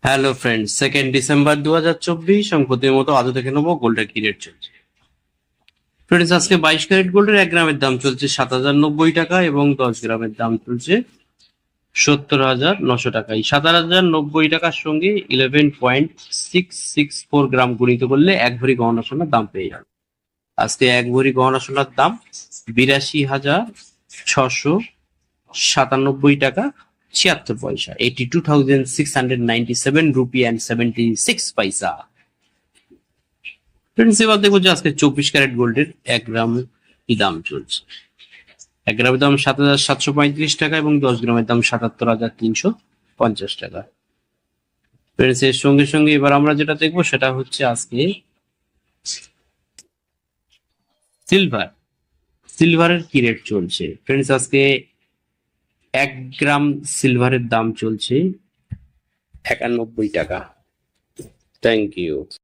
Hello friend, 2 December 2024 প্রতির মতো আজও দেখে নেবো গোল্ডের কি রেট চলছে। ফ্রেন্ডস, আজকে 22 ক্যারেট গোল্ডের 1 গ্রামের দাম চলছে 7,090 টাকা এবং 10 গ্রামের দাম চলছে 70,900 টাকা। এই 7,090 টাকার সঙ্গে 11.664 গ্রাম গুণিত করলে 1 ভরি গহনা সোনার দাম পেয়ে যাবে। আজকে 1 ভরি গহনা সোনার দাম 82,697 টাকা 82,697 রুপি অ্যান্ড 76 পয়সা। ফ্রেন্ডস, এবার দেখবো যে আজকে 24 ক্যারেট গোল্ডের 1 গ্রাম কি দাম চলছে। 1 গ্রামের দাম 7,735 টাকা এবং 10 গ্রামের দাম 77,350 টাকা। ফ্রেন্ডস, এর সঙ্গে সঙ্গে এবার আমরা যেটা দেখবো সেটা হচ্ছে আজকে সিলভারের কি রেট চলছে। ফ্রেন্ডস, আজকে 1 গ্রাম সিলভারের দাম চলছে 91 টাকা। Thank you.